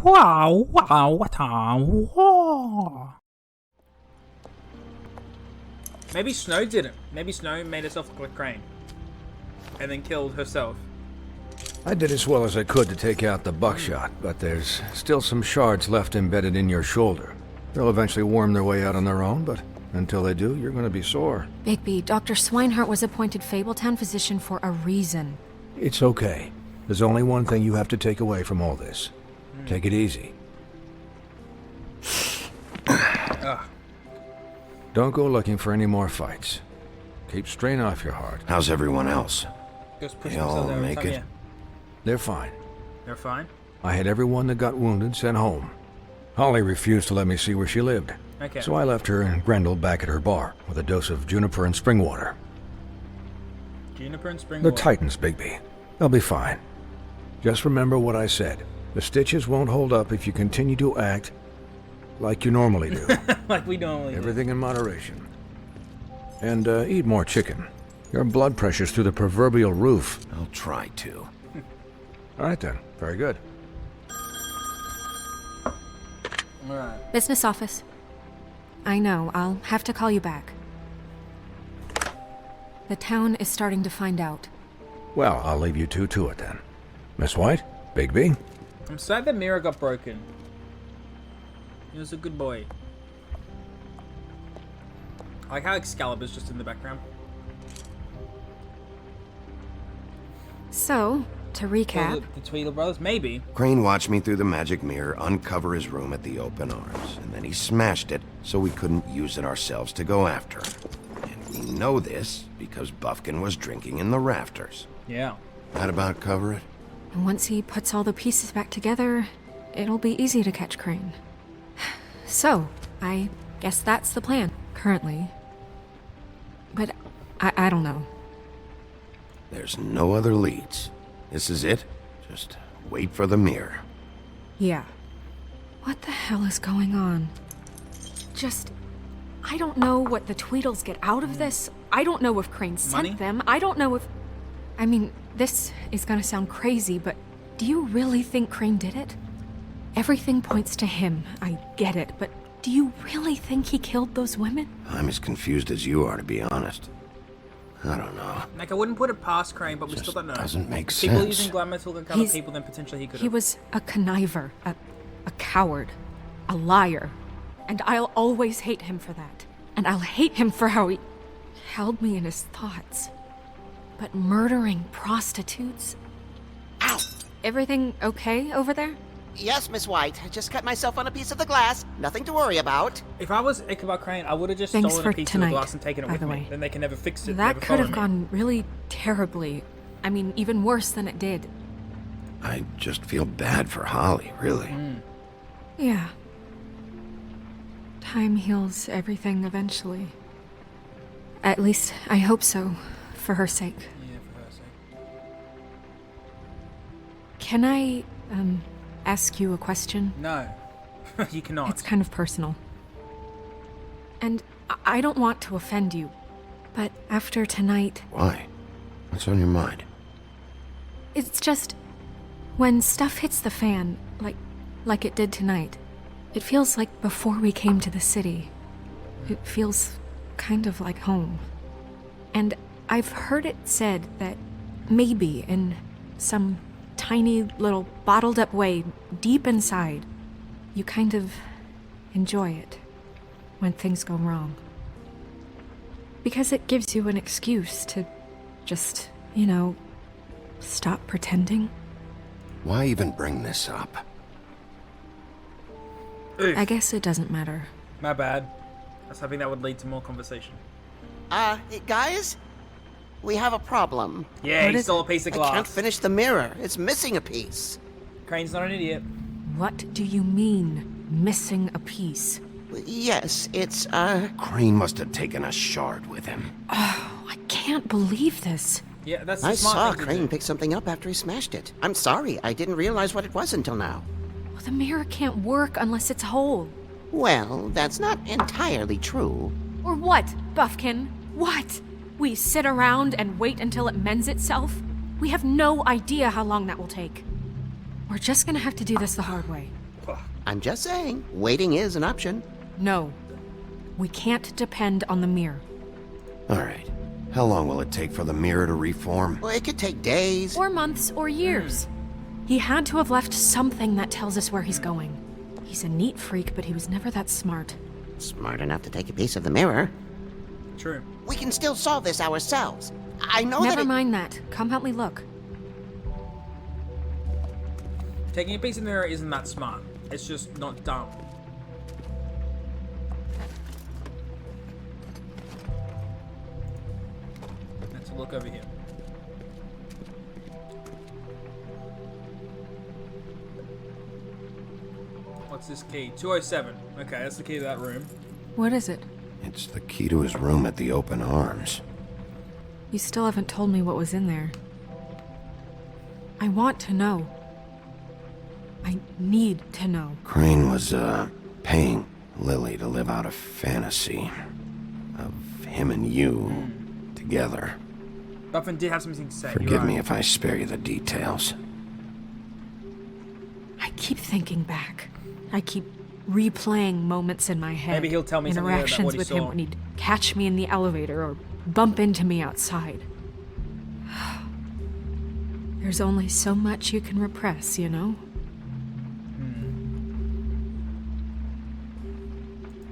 Wow, wow, what a war. Maybe Snow didn't. Maybe Snow made herself look like Crane. And then killed herself. I did as well as I could to take out the buckshot, but there's still some shards left embedded in your shoulder. They'll eventually worm their way out on their own, but until they do, you're going to be sore. Bigby, Dr. Swinehart was appointed Fabletown physician for a reason. It's okay. There's only one thing you have to take away from all this. Take it easy. Don't go looking for any more fights. Keep strain off your heart. How's everyone else? Just push They all themselves every make time, it? yeah. They're fine. They're fine? I had everyone that got wounded sent home. Holly refused to let me see where she lived. Okay. So I left her and Grendel back at her bar with a dose of juniper and spring water. Juniper and spring They're water. Titans, Bigby. They'll be fine. Just remember what I said. The stitches won't hold up if you continue to act like you normally do. Like we normally do. Everything in moderation. And eat more chicken. Your blood pressure's through the proverbial roof. I'll try to. All right then. Very good. Alright. Business office. I know, I'll have to call you back. The town is starting to find out. Well, I'll leave you two to it then. Miss White? Bigby? I'm sad the mirror got broken. He was a good boy. I like how Excalibur's just in the background. So, to recap, Or the Tweedle brothers? Maybe. Crane watched me through the magic mirror uncover his room at the Open Arms, and then he smashed it so we couldn't use it ourselves to go after him. And we know this because Buffkin was drinking in the rafters. Yeah. That about cover it? once he puts all the pieces back together, it'll be easy to catch Crane. So, I guess that's the plan, currently. But I don't know. There's no other leads. This is it. Just wait for the mirror. Yeah. What the hell is going on? I don't know what the Tweedles get out of this. I don't know if Crane sent Money? them. I don't know if... I mean, this is gonna sound crazy, but do you really think Crane did it? Everything points to him. I get it, but do you really think he killed those women? I'm as confused as you are, to be honest. I don't know. Like, I wouldn't put it past Crane, but we Just still don't know. doesn't make If people sense. using glamour to uncover people, then potentially he could He have. was a conniver, a coward, a liar. And I'll always hate him for that. And I'll hate him for how he held me in his thoughts. But murdering prostitutes? Ow! Everything okay over there? Yes, Miss White. I just cut myself on a piece of the glass. Nothing to worry about. If I was Ichabod Crane, I would have just Thanks stolen a for piece tonight, of the glass and taken it by with the me. way. Then they can never fix it. That never could have follow me. gone really terribly. I mean, even worse than it did. I just feel bad for Holly, really. Yeah. Time heals everything eventually. At least, I hope so, for her sake. Yeah, for her sake. Can I, ask you a question? No. You cannot. It's kind of personal. And I don't want to offend you, but after tonight, Why? What's on your mind? it's just... when stuff hits the fan, like it did tonight, it feels like before we came to the city. It feels kind of like home. And I've heard it said that maybe in some tiny little bottled up way deep inside, you kind of enjoy it when things go wrong. Because it gives you an excuse to just, stop pretending. Why even bring this up? Oof. I guess it doesn't matter. My bad. I was hoping that would lead to more conversation. Guys? We have a problem. Yeah, What he is stole a it? piece of I can't glass. finish the mirror. It's missing a piece. Crane's not an idiot. What do you mean, missing a piece? Yes, it's, Crane must have taken a shard with him. I can't believe this. Yeah, that's the I smart saw thing to Crane do. pick something up after he smashed it. I'm sorry, I didn't realize what it was until now. Well, the mirror can't work unless it's whole. Well, that's not entirely true. Or what, Buffkin? What? We sit around and wait until it mends itself? We have no idea how long that will take. We're just gonna have to do this the hard way. I'm just saying, waiting is an option. No. We can't depend on the mirror. All right. How long will it take for the mirror to reform? Well, it could take days. Or months or years. He had to have left something that tells us where he's going. He's a neat freak, but he was never that smart. Smart enough to take a piece of the mirror. True. We can still solve this ourselves. I know that Never it- mind that. Come help me look. Taking a piece of the mirror isn't that smart. It's just not dumb. Let's look over here. What's this key? 207. Okay, that's the key to that room. What is it? It's the key to his room at the Open Arms. You still haven't told me what was in there. I want to know. I need to know. Crane was, paying Lily to live out a fantasy of him and you together. Buffin did have something to say. Forgive You're right. me if I spare you the details. I keep thinking back. I keep replaying moments in my head. Maybe he'll tell me something about interactions what he with him saw. when he'd catch me in the elevator or bump into me outside. There's only so much you can repress, you know?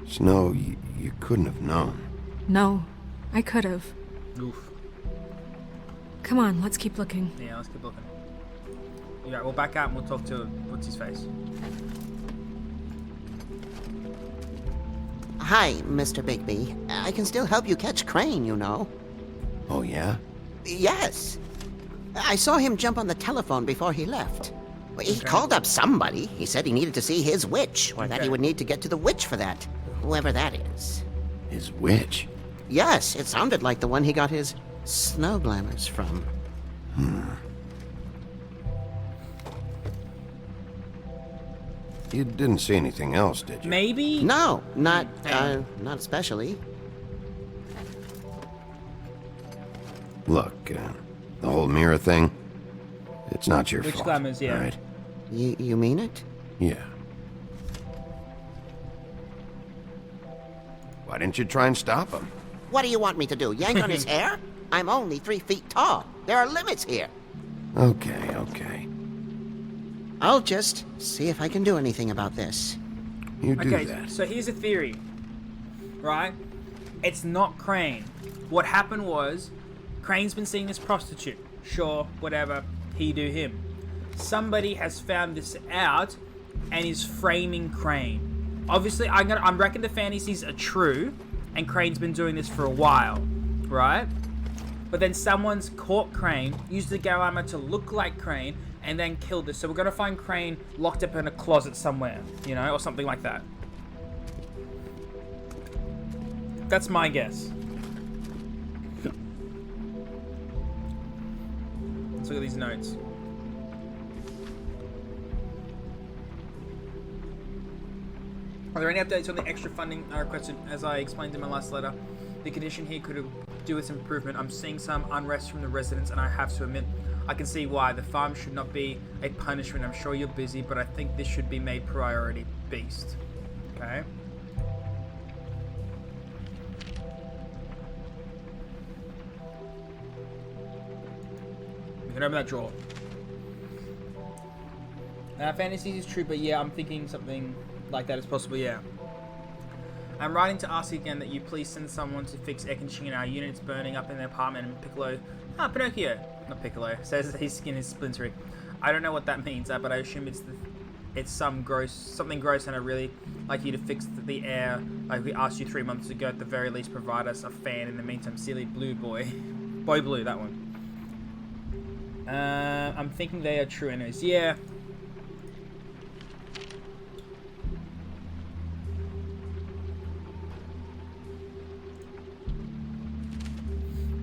Snow, you couldn't have known. No, I could have. Oof. Come on, let's keep looking. Yeah, let's keep looking. Yeah, we'll back out and we'll talk to what's his face. Hi, Mr. Bigby. I can still help you catch Crane, you know. Oh, yeah? Yes. I saw him jump on the telephone before he left. He called up somebody. He said he needed to see his witch, or that he Okay. would need to get to the witch for that. Whoever that is. His witch? Yes, it sounded like the one he got his snow glamours from. You didn't see anything else, did you? Maybe? No, not especially. Look, the whole mirror thing, it's not your Witch fault. glamours, yeah. all right? You mean it? Yeah. Why didn't you try and stop him? What do you want me to do? Yank on his hair? I'm only 3 feet tall. There are limits here. Okay. I'll just see if I can do anything about this. You do Okay, that. so here's a theory, right? It's not Crane. What happened was, Crane's been seeing this prostitute. Sure, whatever, he do him. Somebody has found this out and is framing Crane. Obviously, I reckon the fantasies are true, and Crane's been doing this for a while, right? But then someone's caught Crane, used the glamour to look like Crane, and then killed us. So we're gonna find Crane locked up in a closet somewhere, you know, or something like that. That's my guess. Let's look at these notes. Are there any updates on the extra funding I requested? As I explained in my last letter, the condition here could do with improvement. I'm seeing some unrest from the residents, and I have to admit, I can see why. The farm should not be a punishment. I'm sure you're busy, but I think this should be made priority. Beast. Okay. We can open that drawer. Fantasies is true, but yeah, I'm thinking something like that is possible, yeah. I'm writing to ask again that you please send someone to fix air conditioning in our unit. It's burning up in the apartment, and Piccolo... Pinocchio. Not Piccolo. Says that his skin is splintery. I don't know what that means, but I assume it's something gross, and I really like you to fix the air like we asked you 3 months ago. At the very least, provide us a fan. In the meantime, silly blue boy. Boy Blue, that one. I'm thinking they are true anyways. Yeah.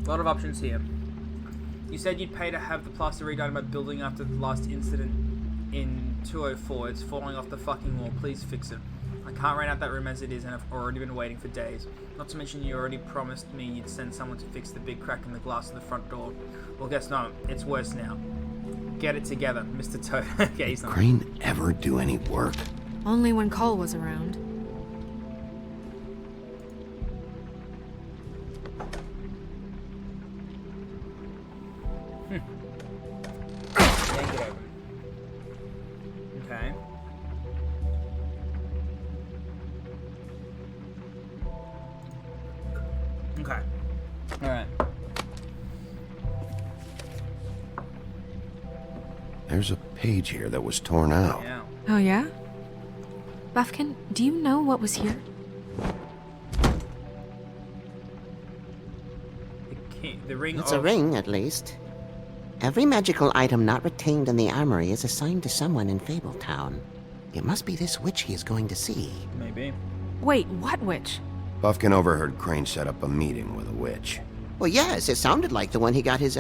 A lot of options here. You said you'd pay to have the plaster redone in my building after the last incident in 204. It's falling off the fucking wall. Please fix it. I can't rent out that room as it is, and I've already been waiting for days. Not to mention you already promised me you'd send someone to fix the big crack in the glass of the front door. Well, guess not. It's worse now. Get it together, Mr. Toad. Okay, he's not. Crane ever do any work? Only when Cole was around. Yank it open. Okay. Okay. Alright. There's a page here that was torn out. Yeah. Oh, yeah? Buffkin, do you know what was here? The ring It's of... a ring, at least. Every magical item not retained in the armory is assigned to someone in Fabletown. It must be this witch he is going to see. Maybe. Wait, what witch? Buffkin overheard Crane set up a meeting with a witch. Well, yes, it sounded like the one he got his,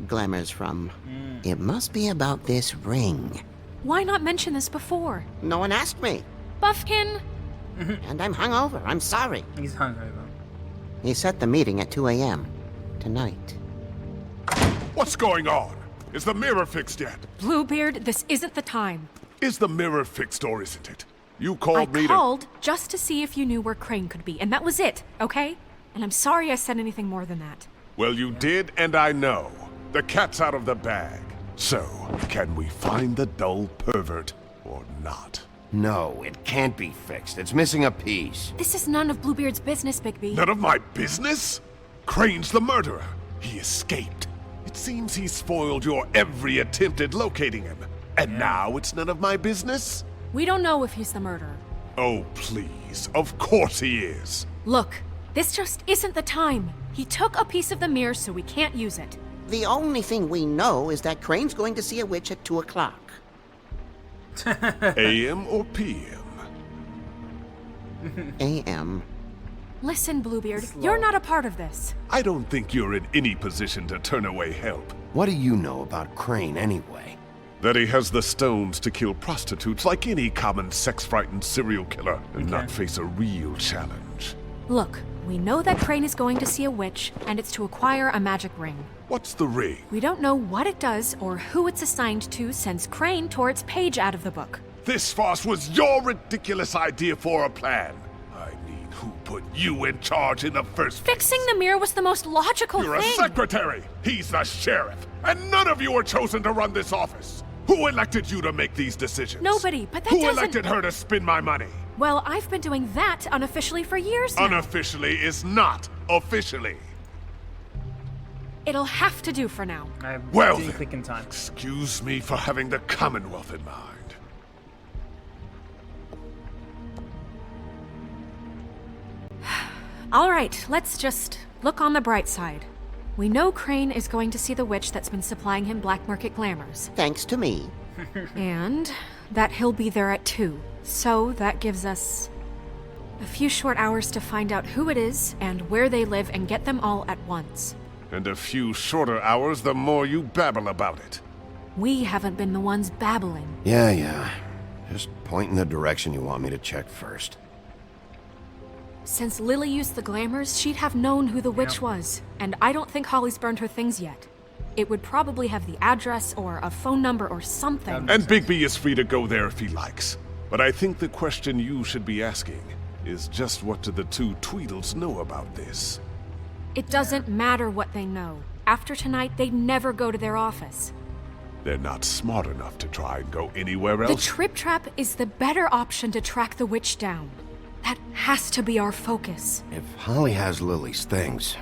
glamours from. It must be about this ring. Why not mention this before? No one asked me, Buffkin! and I'm hungover. I'm sorry. He's hungover. He set the meeting at 2 a.m. tonight. What's going on? Is the mirror fixed yet? Bluebeard, this isn't the time. Is the mirror fixed or isn't it? You I called me to... called just to see if you knew where Crane could be, and that was it, okay? And I'm sorry I said anything more than that. Well, you did, and I know. The cat's out of the bag. So, can we find the dull pervert or not? No, it can't be fixed. It's missing a piece. This is none of Bluebeard's business, Bigby. None of my business? Crane's the murderer. He escaped. It seems he spoiled your every attempt at locating him. And now it's none of my business? We don't know if he's the murderer. Oh, please. Of course he is. Look, this just isn't the time. He took a piece of the mirror, so we can't use it. The only thing we know is that Crane's going to see a witch at 2 o'clock. AM or PM? A.M. Listen, Bluebeard, you're not a part of this. I don't think you're in any position to turn away help. What do you know about Crane anyway? That he has the stones to kill prostitutes like any common sex-frightened serial killer and not face a real challenge. Look, we know that Crane is going to see a witch, and it's to acquire a magic ring. What's the ring? We don't know what it does or who it's assigned to since Crane tore its page out of the book. This farce was your ridiculous idea for a plan. I mean, who put you in charge in the first place? Fixing the mirror was the most logical You're a thing. secretary! He's the sheriff! And none of you were chosen to run this office! Who elected you to make these decisions? Nobody, but that Who doesn't... elected her to spend my money? Well, I've been doing that unofficially for years now. Unofficially is not officially. It'll have to do for now. I Well didn't then, click in time. excuse me for having the Commonwealth in mind. All right, let's just look on the bright side. We know Crane is going to see the witch that's been supplying him black market glamours. Thanks to me. And that he'll be there at 2. So that gives us a few short hours to find out who it is and where they live and get them all at once. And a few shorter hours the more you babble about it. We haven't been the ones babbling. Yeah. Just point in the direction you want me to check first. Since Lily used the glamours, she'd have known who the witch was. And I don't think Holly's burned her things yet. It would probably have the address or a phone number or something. And Bigby is free to go there if he likes. But I think the question you should be asking is just what do the two Tweedles know about this? It doesn't matter what they know. After tonight, they'd never go to their office. They're not smart enough to try and go anywhere The else. Trip Trap is the better option to track the witch down. That has to be our focus. If Holly has Lily's things,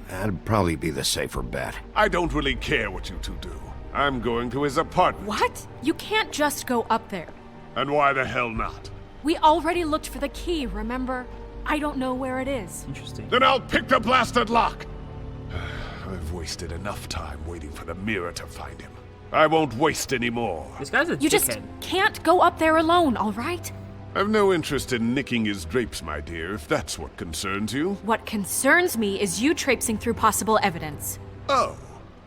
that'd probably be the safer bet. I don't really care what you two do. I'm going to his apartment. What? You can't just go up there. And why the hell not? We already looked for the key, remember? I don't know where it is. Interesting. Then I'll pick the blasted lock! I've wasted enough time waiting for the mirror to find him. I won't waste any more. This guy's a You just dickhead. can't go up there alone, all right? I've no interest in nicking his drapes, my dear, if that's what concerns you. What concerns me is you traipsing through possible evidence. Oh,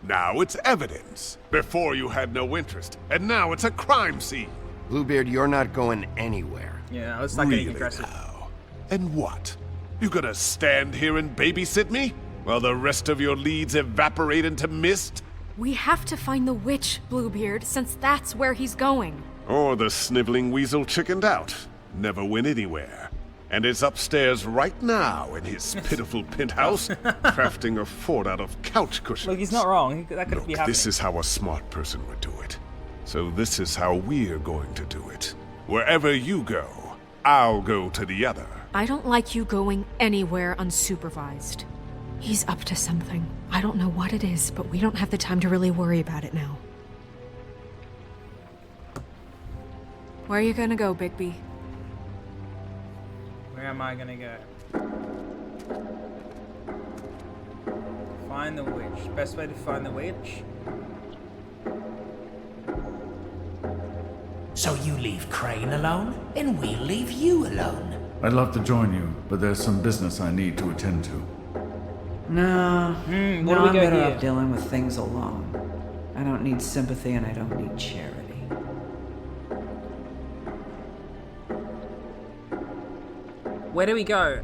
now it's evidence. Before you had no interest, and now it's a crime scene. Bluebeard, you're not going anywhere. Yeah, let's not getting Really aggressive. now? And what? You gonna stand here and babysit me? While the rest of your leads evaporate into mist? We have to find the witch, Bluebeard, since that's where he's going. Or the sniveling weasel chickened out, never went anywhere, and is upstairs right now in his pitiful penthouse, crafting a fort out of couch cushions. Look, he's not wrong. That could Look, be happening. this is how a smart person would do it. So this is how we're going to do it. Wherever you go, I'll go to the other. I don't like you going anywhere unsupervised. He's up to something. I don't know what it is, but we don't have the time to really worry about it now. Where are you gonna go, Bigby? Where am I gonna go? Find the witch. Best way to find the witch? So you leave Crane alone, and we'll leave you alone. I'd love to join you, but there's some business I need to attend to. No, what do no, we I'm got better here? off dealing with things alone. I don't need sympathy and I don't need charity. Where do we go?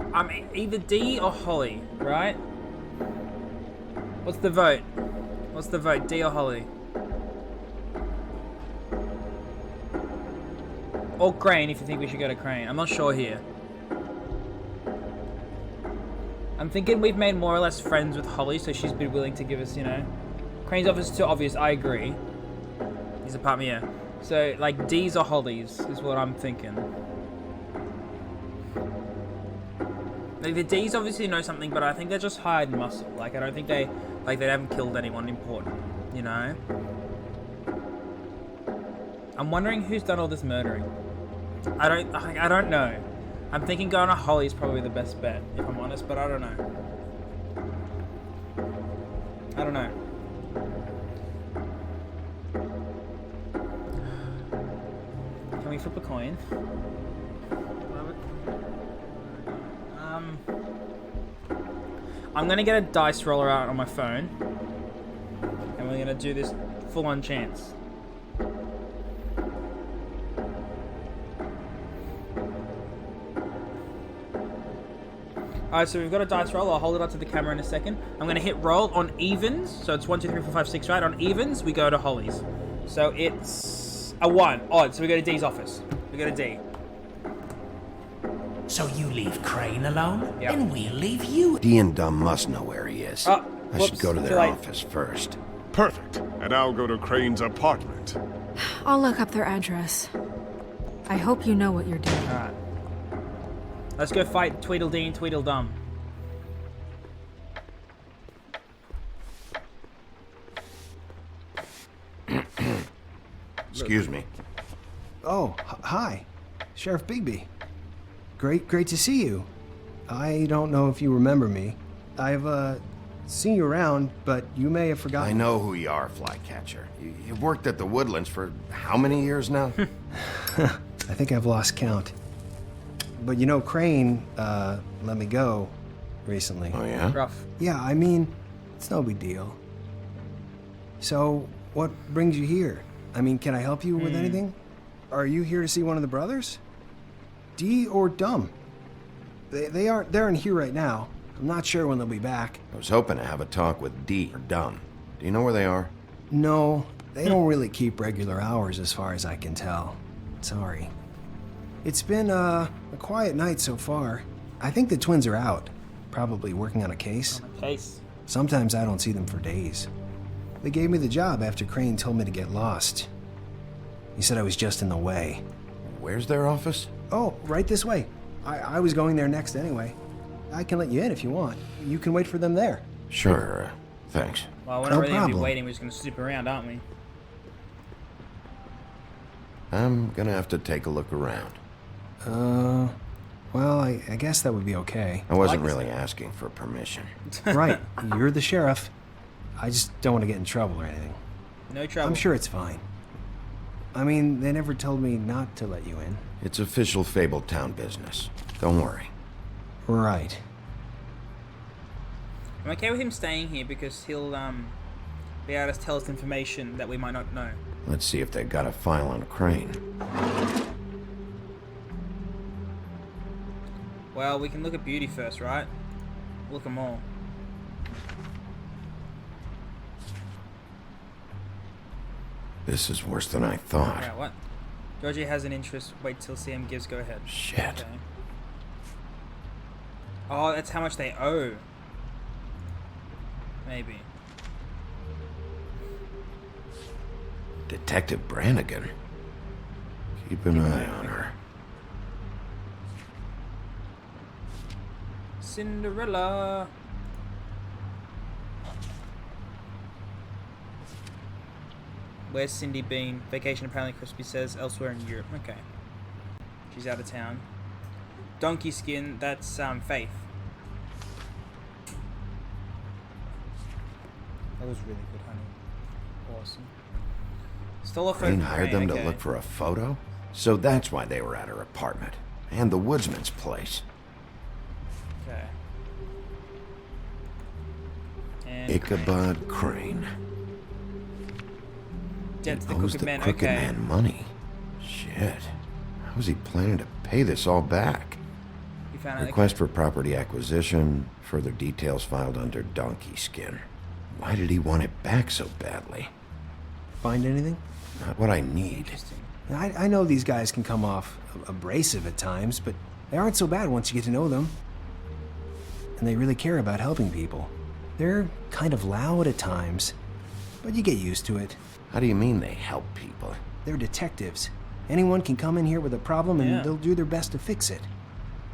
Either D or Holly, right? What's the vote? What's the vote? D or Holly? Or Crane, if you think we should go to Crane. I'm not sure here. I'm thinking we've made more or less friends with Holly, so she's been willing to give us, you know. Crane's office is too obvious, I agree. He's a part me, yeah. So, like, D's or Holly's is what I'm thinking. Like, the D's obviously know something, but I think they're just hired muscle. Like, I don't think they haven't killed anyone important, you know? I'm wondering who's done all this murdering. I don't know. I'm thinking going to Holly is probably the best bet, if I'm honest, but I don't know. I don't know. Can we flip a coin? I'm gonna get a dice roller out on my phone, and we're gonna do this full-on chance. Alright, so we've got a dice roll. I'll hold it up to the camera in a second. I'm going to hit roll on evens. So it's 1, 2, 3, 4, 5, 6, right? On evens, we go to Holly's. So it's a 1. Odd, so we go to D's office. We go to D. So you leave Crane alone, Yep. and we'll leave you. D and Dumb must know where he is. Oh, I whoops, should go to too their late. office first. Perfect. And I'll go to Crane's apartment. I'll look up their address. I hope you know what you're doing. Alright. Let's go fight Tweedledee and Tweedledum. Excuse me. Oh, hi. Sheriff Bigby. Great to see you. I don't know if you remember me. I've, seen you around, but you may have I forgotten. know who you are, Flycatcher. You've worked at the Woodlands for how many years now? I think I've lost count. But you know, Crane, let me go recently. Oh, yeah? Rough. Yeah, I mean, it's no big deal. So, what brings you here? I mean, can I help you with anything? Are you here to see one of the brothers? D or Dumb? They aren't here right now. I'm not sure when they'll be back. I was hoping to have a talk with D or Dumb. Do you know where they are? No, they don't really keep regular hours as far as I can tell. Sorry. It's been a quiet night so far. I think the twins are out, probably working on a case. Case. Sometimes I don't see them for days. They gave me the job after Crane told me to get lost. He said I was just in the way. Where's their office? Oh, right this way. I was going there next anyway. I can let you in if you want. You can wait for them there. Sure, thanks. Well, we're No not really going to be problem. waiting. We're just going to snoop around, aren't we? I'm gonna have to take a look around. Well, I guess that would be okay. I wasn't this really asking for permission. Right, you're the sheriff. I just don't want to get in trouble or anything. No trouble. I'm sure it's fine. I mean, they never told me not to let you in. It's official Fabletown business. Don't worry. Right. I'm okay with him staying here because he'll be able to tell us information that we might not know. Let's see if they got a file on Crane. Well, we can look at Beauty first, right? Look them all. This is worse than I thought. Yeah, what? Georgie has an interest. Wait till CM gives go ahead. Shit. Okay. Oh, that's how much they owe. Maybe. Detective Brannigan. Keep an eye on her. Cinderella. Where's Cindy been? Vacation apparently, Crispy says, elsewhere in Europe. Okay. She's out of town. Donkey skin, that's Faith. That was really good, honey. Awesome. Stole a photo. Crane from hired Crane, them okay. to look for a photo? So that's why they were at her apartment. And the woodsman's place. Okay. And Ichabod Crane. Dead to the Owes Crooked the Man, Crooked okay. Man money. Shit. How's he planning to pay this all back? You found out Request for property acquisition. Further details filed under Donkey Skin. Why did he want it back so badly? Find anything? Not what I need. Interesting. I know these guys can come off abrasive at times, but they aren't so bad once you get to know them. And they really care about helping people. They're kind of loud at times, but you get used to it. How do you mean they help people? They're detectives. Anyone can come in here with a problem and Yeah. they'll do their best to fix it.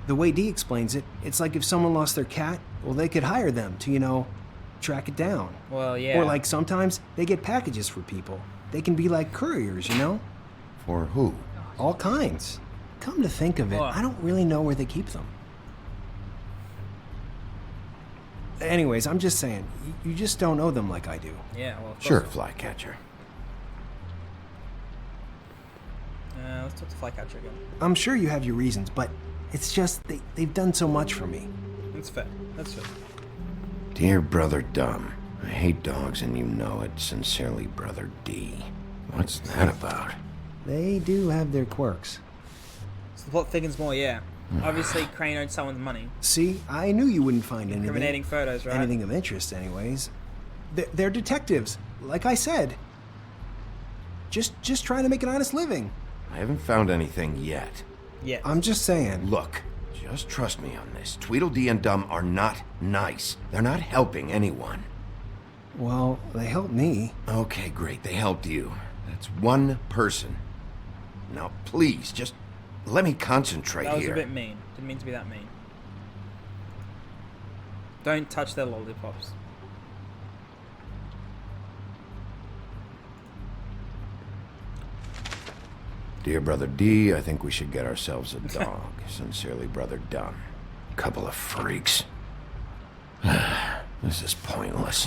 The way Dee explains it, it's like if someone lost their cat, well, they could hire them to, track it down. Well, yeah. Or like sometimes they get packages for people. They can be like couriers, For who? All kinds. Come to think of it, Oh. I don't really know where they keep them. Anyways, I'm just saying, you just don't know them like I do. Yeah, well, of course. Sure, Flycatcher. Let's talk to Flycatcher again. I'm sure you have your reasons, but it's just they've done so much for me. That's fair. That's fair. Dear Brother Dumb, I hate dogs and you know it. Sincerely, Brother D. What's that about? They do have their quirks. So the plot thickens more, yeah. Obviously, Crane owed someone the money. See, I knew you wouldn't find Incriminating photos, right? anything of interest anyways. They're detectives, like I said. Just trying to make an honest living. I haven't found anything yet. Yeah. I'm just saying. Look, just trust me on this. Tweedledee and Dumb are not nice. They're not helping anyone. Well, they helped me. Okay, great. They helped you. That's one person. Now, please, just let me concentrate That was here. a bit mean. Didn't mean to be that mean. Don't touch their lollipops. Dear Brother D, I think we should get ourselves a dog. Sincerely, Brother Dumb. Couple of freaks. This is pointless.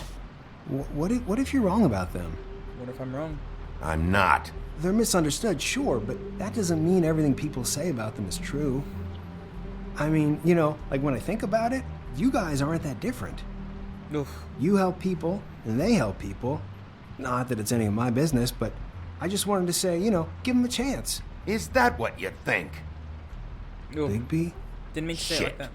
What if you're wrong about them? What if I'm wrong? I'm not. They're misunderstood, sure, but that doesn't mean everything people say about them is true. I mean, like when I think about it, you guys aren't that different. Oof. You help people, and they help people. Not that it's any of my business, but I just wanted to say, give them a chance. Is that what you think? Oof. Bigby? Didn't mean to say it like Shit. that.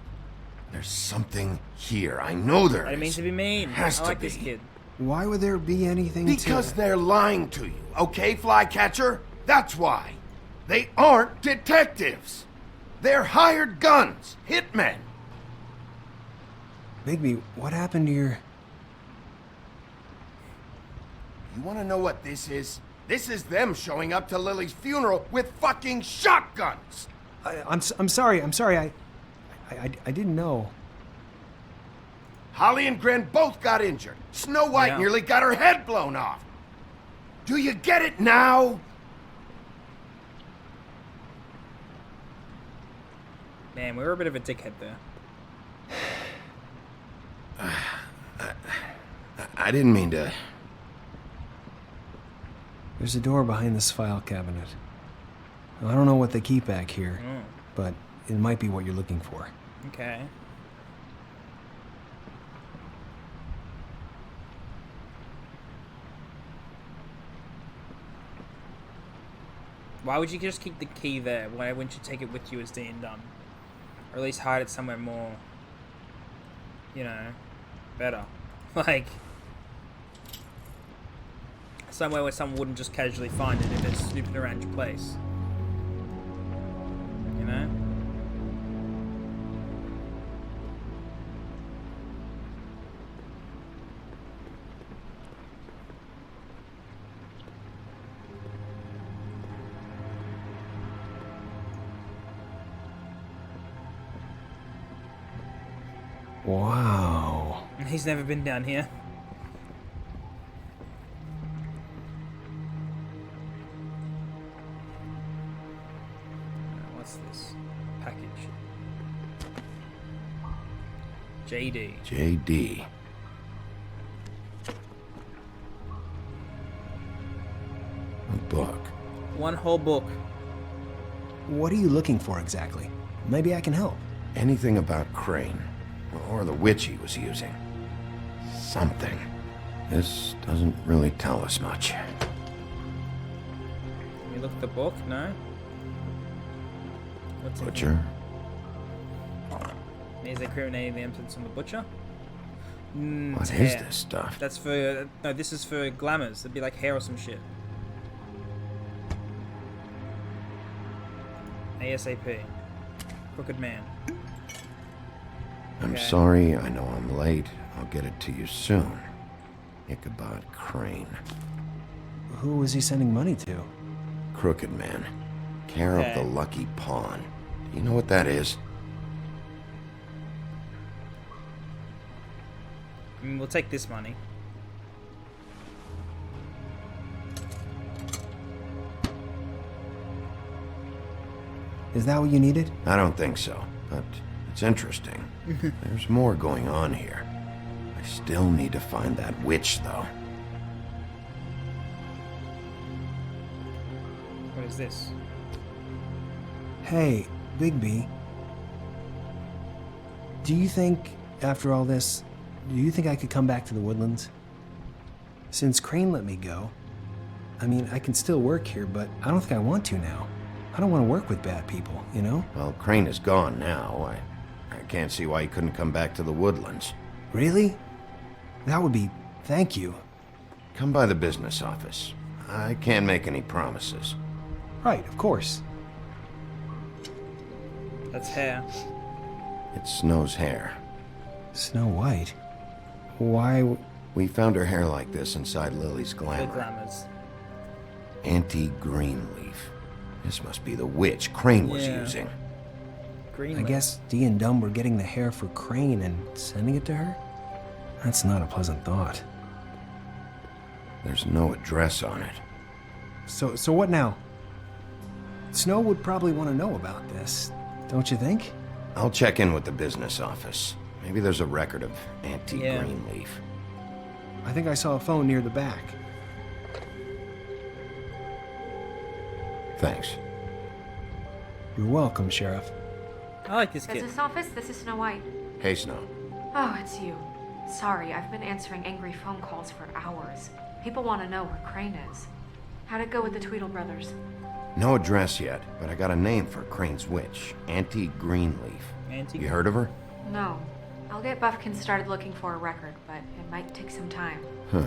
There's something here. I know there I didn't mean is. to be mean. Has I to like this be. kid. Why would there be anything Because to... they're lying to you, okay, Flycatcher? That's why. They aren't detectives. They're hired guns, hitmen. Bigby, what happened to your... You want to know what this is? This is them showing up to Lily's funeral with fucking shotguns. I'm sorry. I didn't know. Holly and Gren both got injured. Snow White Yeah. nearly got her head blown off. Do you get it now? Man, we were a bit of a dickhead there. I didn't mean to. There's a door behind this file cabinet. I don't know what they keep back here, but it might be what you're looking for. Okay. Why would you just keep the key there? Why wouldn't you take it with you as D and Dumb? Or at least hide it somewhere more, better. Like, somewhere where someone wouldn't just casually find it if they're snooping around your place. Wow. He's never been down here. What's this? Package. JD. JD. A book. One whole book. What are you looking for exactly? Maybe I can help. Anything about Crane. Or the witch he was using. Something. This doesn't really tell us much. Can we look at the book? No? What's in Butcher? here? Is there criminating the emphasis on the butcher? What It's is hair. this stuff? That's for... No, this is for glamours. It'd be like hair or some shit. ASAP. Crooked man. I'm Okay. sorry, I know I'm late. I'll get it to you soon. Ichabod Crane. Who was he sending money to? Crooked man. Care of the Okay. Lucky Pawn. Do you know what that is? I mean, we'll take this money. Is that what you needed? I don't think so, but it's interesting. There's more going on here. I still need to find that witch, though. What is this? Hey, Bigby. Do you think, after all this, do you think I could come back to the Woodlands? Since Crane let me go, I mean, I can still work here, but I don't think I want to now. I don't want to work with bad people, you know? Well, Crane is gone now. I can't see why he couldn't come back to the Woodlands. Really? That would be... thank you. Come by the business office. I can't make any promises. Right, of course. That's hair. It's Snow's hair. Snow White? Why... We found her hair like this inside Lily's The glamour. glamours. Auntie Greenleaf. This must be the witch Crane was Yeah. using. Green. I guess Dee and Dumb were getting the hair for Crane and sending it to her? That's not a pleasant thought. There's no address on it. So what now? Snow would probably want to know about this, don't you think? I'll check in with the business office. Maybe there's a record of Auntie Yeah. Greenleaf. I think I saw a phone near the back. Thanks. You're welcome, Sheriff. I like this kid. Business office, this is Snow White. Hey, Snow. Oh, it's you. Sorry, I've been answering angry phone calls for hours. People want to know where Crane is. How'd it go with the Tweedle brothers? No address yet, but I got a name for Crane's witch. Auntie Greenleaf. Auntie. You heard of her? No. I'll get Buffkin started looking for a record, but it might take some time. Huh.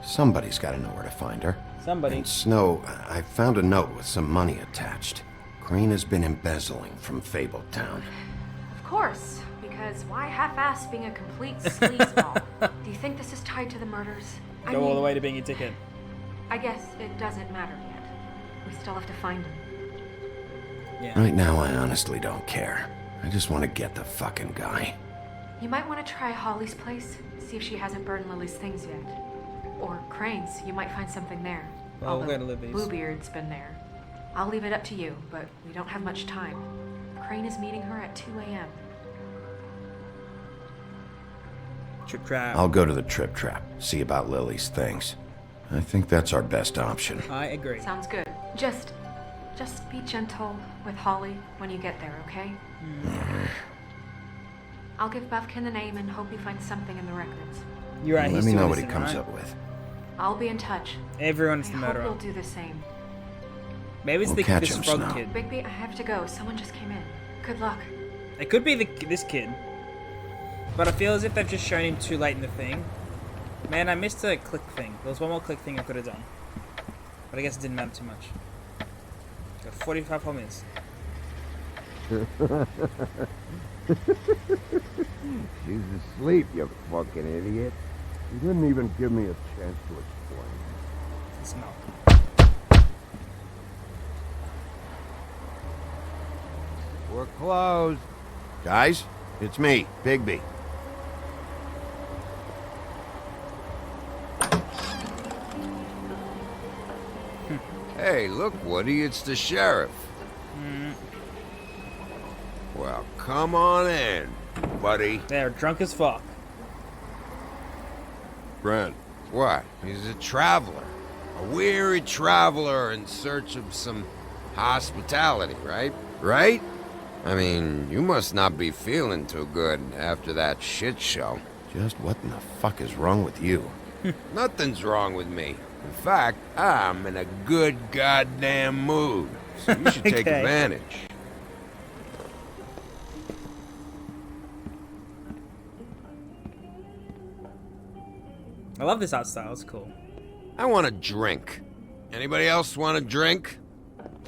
Somebody's got to know where to find her. Somebody. And Snow, I found a note with some money attached. Crane has been embezzling from Fabletown. Of course, because why half-ass being a complete sleazeball? Do you think this is tied to the murders? Go all the way to being a ticket. I guess it doesn't matter yet. We still have to find him. Yeah. Right now, I honestly don't care. I just want to get the fucking guy. You might want to try Holly's place, see if she hasn't burned Lily's things yet. Or Crane's, you might find something there. Well, we'll Although go to Libby's. Bluebeard's been there. I'll leave it up to you, but we don't have much time. Crane is meeting her at 2 a.m. Trip trap. I'll go to the Trip Trap, see about Lily's things. I think that's our best option. I agree. Sounds good. Just be gentle with Holly when you get there, okay? I'll give Buffkin the name and hope he finds something in the records. You're right. Let He's me too know what he innocent, comes right? up with. I'll be in touch. Everyone's I the hope murderer. you'll do the same. Maybe it's We'll catch this him, frog Snow. kid. Bigby, I have to go. Someone just came in. Good luck. It could be this kid. But I feel as if they've just shown him too late in the thing. Man, I missed a click thing. There was one more click thing I could have done. But I guess it didn't matter too much. Got 45 whole minutes. She's asleep, you fucking idiot. You didn't even give me a chance to explain. It's not. We're closed. Guys, it's me, Bigby. Hey, look, Woody, it's the sheriff. Mm. Well, come on in, buddy. They're drunk as fuck. Grant. What? He's a traveler. A weary traveler in search of some hospitality, right? Right? I mean, you must not be feeling too good after that shit show. Just what in the fuck is wrong with you? Nothing's wrong with me. In fact, I'm in a good goddamn mood. So you should take Okay. advantage. I love this art style. It's cool. I want a drink. Anybody else want a drink?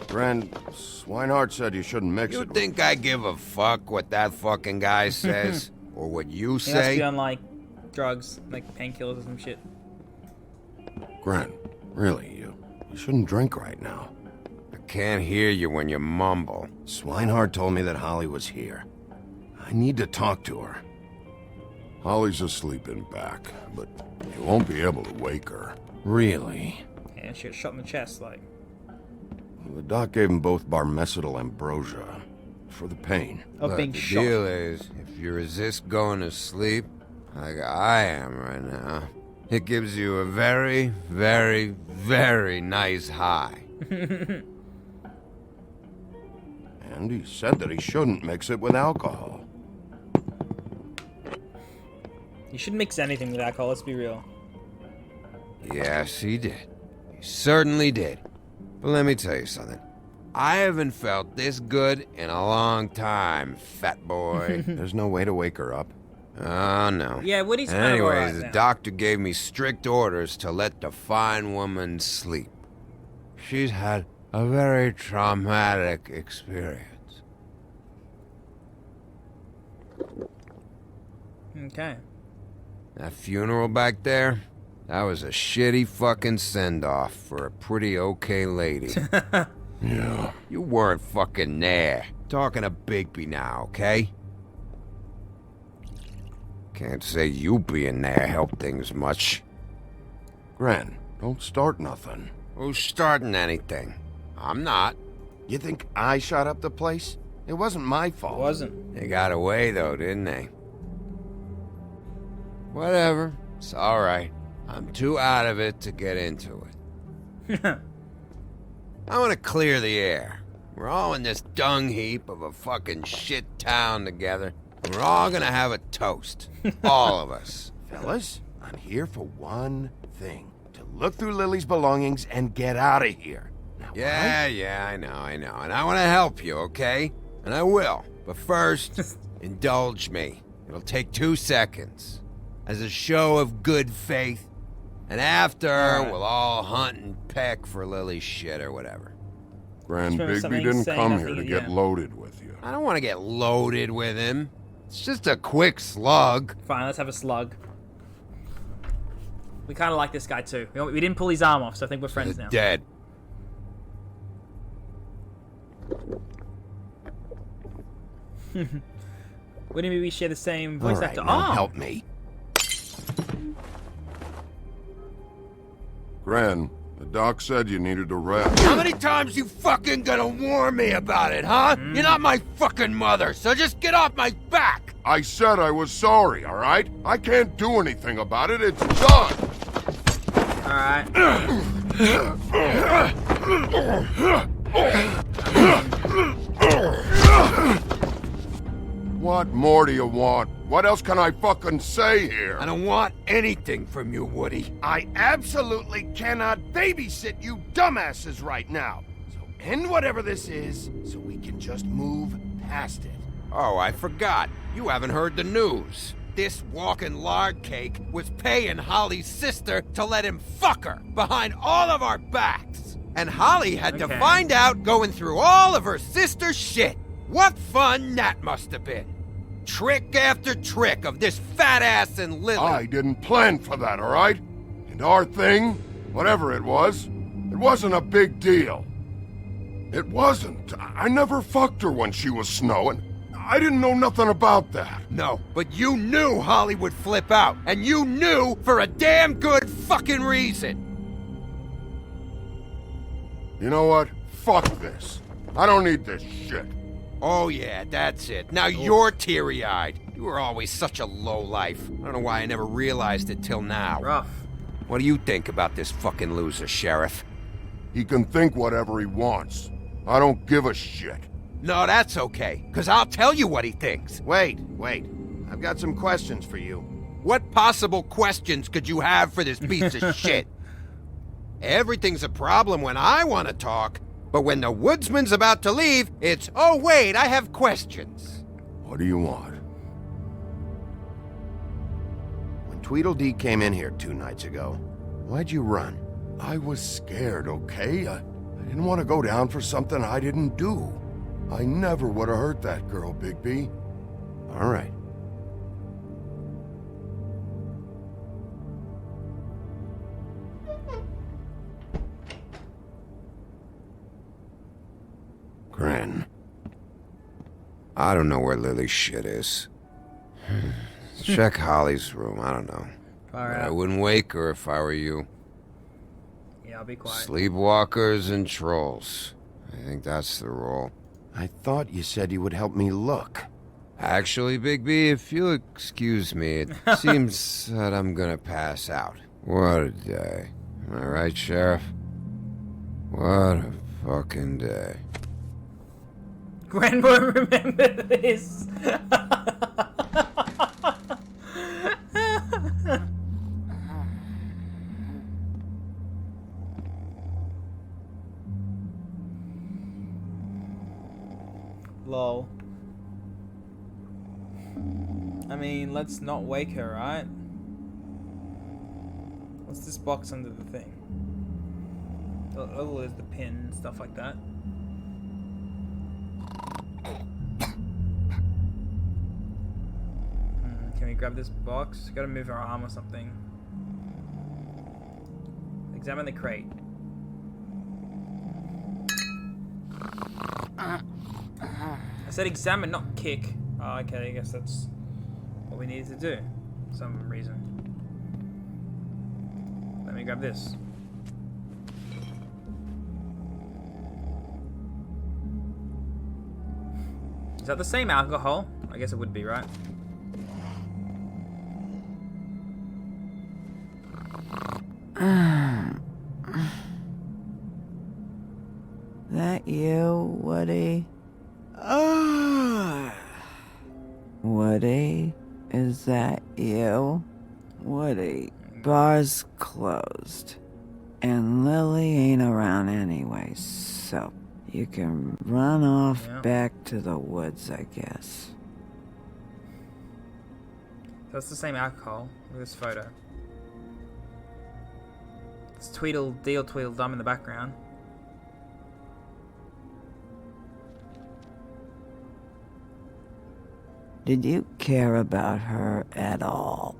Grant, Swinehart said you shouldn't mix You it. think I give a fuck what that fucking guy says? Or what you He must say? be on like drugs, like painkillers or some shit. Grant, really, you shouldn't drink right now. I can't hear you when you mumble. Swinehart told me that Holly was here. I need to talk to her. Holly's asleep in back, but you won't be able to wake her. Really? Yeah, she got shot in the chest, like. The doc gave them both Barmecidal ambrosia for the pain. Of Look, being the shot. deal is, if you resist going to sleep, like I am right now, it gives you a very, very, very nice high. And he said that he shouldn't mix it with alcohol. You shouldn't mix anything with alcohol, let's be real. Yes, he did. He certainly did. But let me tell you something. I haven't felt this good in a long time, fat boy. There's no way to wake her up. Oh, no. Yeah, Woody's kind of Anyways, alright the now. doctor gave me strict orders to let the fine woman sleep. She's had a very traumatic experience. Okay. That funeral back there, that was a shitty fucking send-off for a pretty okay lady. Yeah. You weren't fucking there. Talking to Bigby now, okay? Can't say you being there helped things much. Grant, don't start nothing. Who's starting anything? I'm not. You think I shot up the place? It wasn't my fault. It wasn't. They got away, though, didn't they? Whatever. It's alright. I'm too out of it to get into it. I want to clear the air. We're all in this dung heap of a fucking shit town together. We're all gonna have a toast. All of us. Fellas, I'm here for one thing. To look through Lily's belongings and get out of here. Now, Yeah, I know. And I want to help you, okay? And I will. But first, indulge me. It'll take 2 seconds. As a show of good faith. And after, Alright. we'll all hunt and peck for Lily's shit or whatever. Grand Just remember Bigby something didn't saying come nothing here to is get yeah. loaded with you. I don't want to get loaded with him. It's just a quick slug. Fine, let's have a slug. We kind of like this guy too. We didn't pull his arm off, so I think we're friends now. Dead. Wouldn't we share the same voice All right, actor? now Oh! help me. Gran, the doc said you needed a rest. How many times you fucking gonna warn me about it, huh? You're not my fucking mother, so just get off my back! I said I was sorry, all right? I can't do anything about it. It's done. Alright. What more do you want? What else can I fucking say here? I don't want anything from you, Woody. I absolutely cannot babysit you dumbasses right now. So end whatever this is, so we can just move past it. Oh, I forgot. You haven't heard the news. This walking lard cake was paying Holly's sister to let him fuck her behind all of our backs. And Holly had to Okay. find out going through all of her sister's shit. What fun that must have been. Trick after trick of this fat ass and Lily. I didn't plan for that, all right? And our thing, whatever it wasn't a big deal. It wasn't. I never fucked her when she was snowing. I didn't know nothing about that. No, but you knew Holly would flip out. And you knew for a damn good fucking reason. You know what? Fuck this. I don't need this shit. Oh yeah, that's it. Now you're teary-eyed. You were always such a lowlife. I don't know why I never realized it till now. Rough. What do you think about this fucking loser, Sheriff? He can think whatever he wants. I don't give a shit. No, that's okay, because I'll tell you what he thinks. Wait. I've got some questions for you. What possible questions could you have for this piece of shit? Everything's a problem when I want to talk, but when the woodsman's about to leave, it's, oh wait, I have questions. What do you want? When Tweedledee came in here 2 nights ago, why'd you run? I was scared, okay? I didn't want to go down for something I didn't do. I never would have hurt that girl, Bigby. All right. Grin. I don't know where Lily's shit is. Check Holly's room, I don't know. Alright. I wouldn't wake her if I were you. Yeah, I'll be quiet. Sleepwalkers and trolls. I think that's the rule. I thought you said you would help me look. Actually, Bigby, if you'll excuse me, it seems that I'm gonna pass out. What a day. Am I right, Sheriff? What a fucking day. Gwen won't remember this. Lol. I mean, let's not wake her, right? What's this box under the thing? Oh, there's the pin and stuff like that. Can we grab this box? Gotta move our arm or something. Examine the crate. I said examine, not kick. Oh, okay, I guess that's what we needed to do for some reason. Let me grab this. Is that the same alcohol? I guess it would be, right? That you, Woody? Woody? Is that you? Woody, bar's closed. And Lily ain't around anyway, so you can run off back to the woods, I guess. That's the same alcohol. Look at this photo. It's Tweedledum in the background. Did you care about her at all?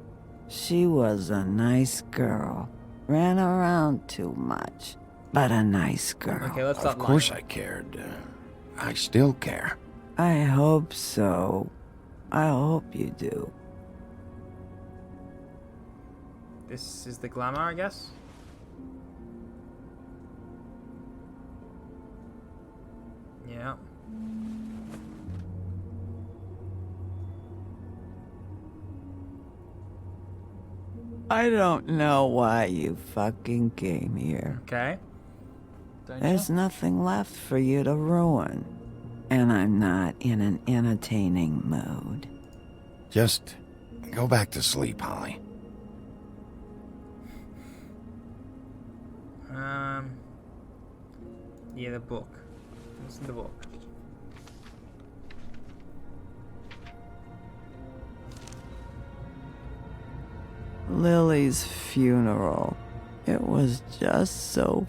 She was a nice girl. Ran around too much, but a nice girl. Okay, let's stop Of course I cared. I still care. I hope so. I hope you do. This is the glamour, I guess? Yeah. I don't know why you fucking came here. Okay. There's nothing left for you to ruin. And I'm not in an entertaining mood. Just go back to sleep, Holly. Yeah, the book. What's in the book? Lily's funeral. It was just so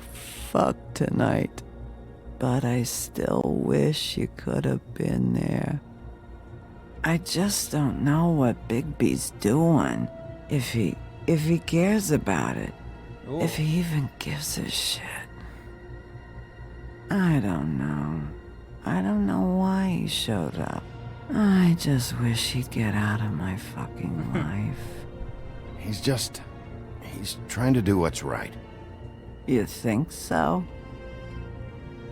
fucked tonight. But I still wish you could have been there. I just don't know what Bigby's doing. If he cares about it. Ooh. If he even gives a shit. I don't know. I don't know why he showed up. I just wish he'd get out of my fucking life. He's trying to do what's right. You think so?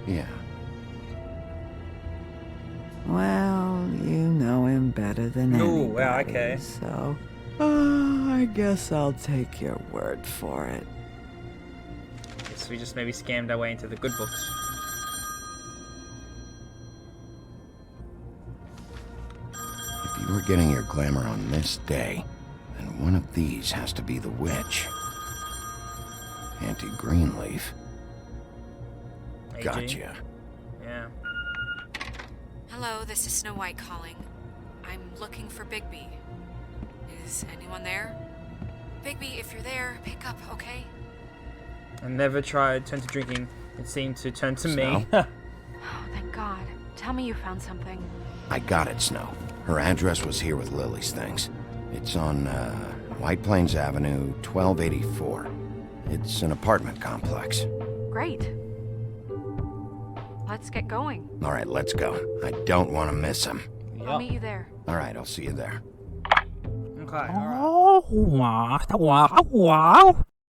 Yeah. Well, you know him better than anybody. Ooh, wow, okay. So, I guess I'll take your word for it. So we just maybe scammed our way into the good books. If you were getting your glamour on this day, then one of these has to be the witch. Auntie Greenleaf. AG? Gotcha. Yeah. Hello, this is Snow White calling. I'm looking for Bigby. Is anyone there? Bigby, if you're there, pick up, okay? I never tried turn to drinking. It seemed to turn to me. Oh, thank God. Tell me you found something. I got it, Snow. Her address was here with Lily's things. It's on, White Plains Avenue, 1284. It's an apartment complex. Great. Let's get going. All right, let's go. I don't want to miss him. I'll meet you there. All right, I'll see you there. Okay, alright.